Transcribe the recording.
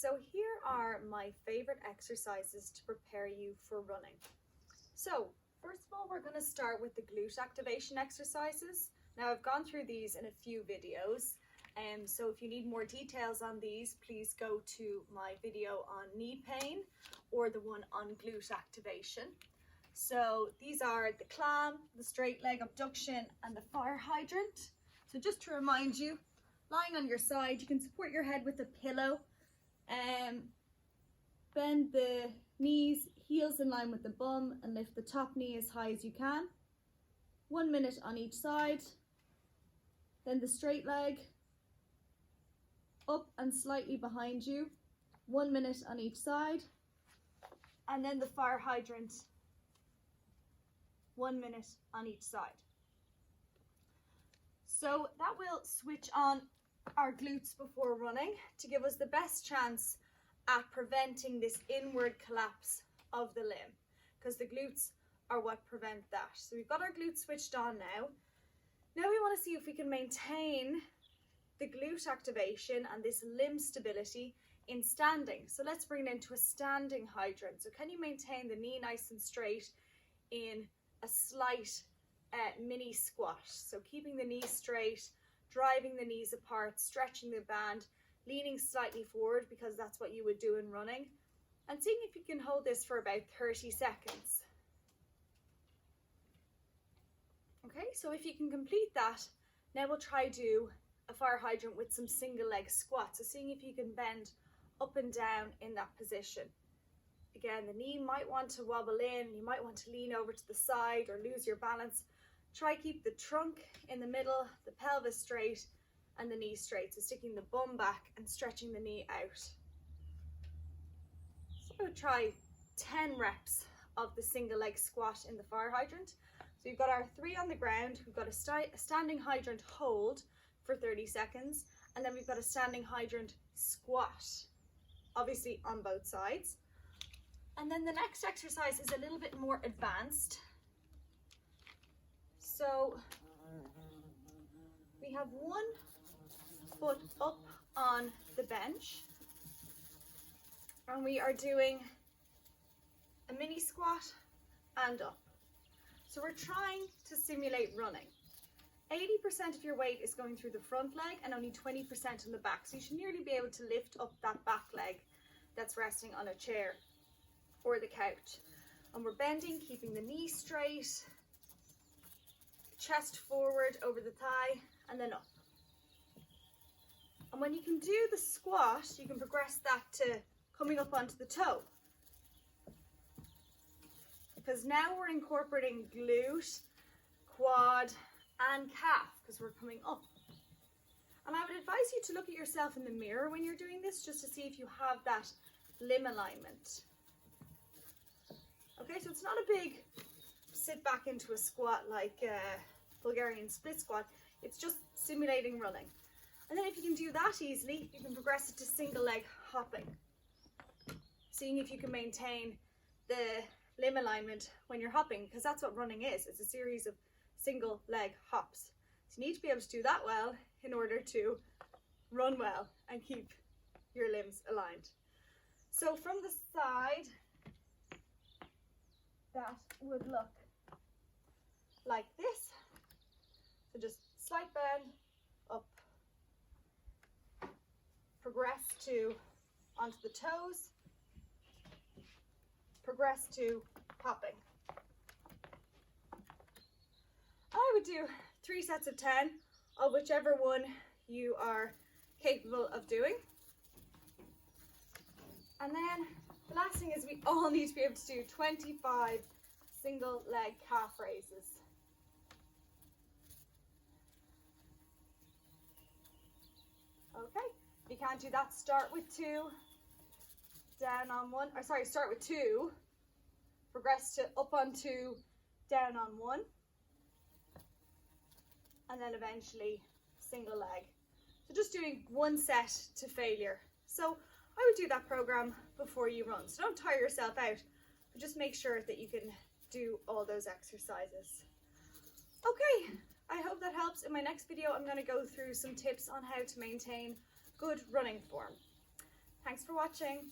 So here are my favorite exercises to prepare you for running. So first of all, we're going to start with the glute activation exercises. Now I've gone through these in a few videos, so if you need more details on these, please go to my video on knee pain or the one on glute activation. So these are the clam, the straight leg abduction and the fire hydrant. So just to remind you, lying on your side, you can support your head with a pillow. Bend the knees, heels in line with the bum, and lift the top knee as high as you can. 1 minute on each side. Then the straight leg, up and slightly behind you. 1 minute on each side. And then the fire hydrant, 1 minute on each side. So that will switch on our glutes before running to give us the best chance at preventing this inward collapse of the limb, because the glutes are what prevent that. So we've got our glutes switched on now. Now we want to see if we can maintain the glute activation and this limb stability in standing. So let's bring it into a standing hydrant. So can you maintain the knee nice and straight in a slight mini squat? So keeping the knee straight, driving the knees apart, stretching the band, leaning slightly forward because that's what you would do in running, and seeing if you can hold this for about 30 seconds. Okay, so if you can complete that, now we'll try do a fire hydrant with some single leg squats. So seeing if you can bend up and down in that position. Again, the knee might want to wobble in, you might want to lean over to the side or lose your balance. Try keep the trunk in the middle, the pelvis straight, and the knee straight. So sticking the bum back and stretching the knee out. So I would try 10 reps of the single leg squat in the fire hydrant. So we've got our 3 on the ground, we've got a standing hydrant hold for 30 seconds, and then we've got a standing hydrant squat, obviously on both sides. And then the next exercise is a little bit more advanced. So we have 1 foot up on the bench, and we are doing a mini squat and up. So we're trying to simulate running. 80% of your weight is going through the front leg and only 20% in the back. So you should nearly be able to lift up that back leg that's resting on a chair or the couch. And we're bending, keeping the knee straight, chest forward over the thigh, and then up. And when you can do the squat, you can progress that to coming up onto the toe. Because now we're incorporating glute, quad, and calf, because we're coming up. And I would advise you to look at yourself in the mirror when you're doing this, just to see if you have that limb alignment. Okay, so it's not a big sit back into a squat like Bulgarian split squat. It's just simulating running. And then if you can do that easily, you can progress it to single leg hopping. Seeing if you can maintain the limb alignment when you're hopping, because that's what running is. It's a series of single leg hops. So you need to be able to do that well in order to run well and keep your limbs aligned. So from the side, that would look like this. So just slight bend, up, progress to onto the toes, progress to hopping. I would do 3 sets of 10 of whichever one you are capable of doing. And then the last thing is we all need to be able to do 25 single leg calf raises. Okay, if you can't do that, start with 2, down on 1, or sorry, start with 2, progress to up on 2, down on 1, and then eventually single leg. So just doing 1 set to failure. So I would do that program before you run. So don't tire yourself out, but just make sure that you can do all those exercises. Okay, I hope that helps. In my next video, I'm going to go through some tips on how to maintain good running form. Thanks for watching.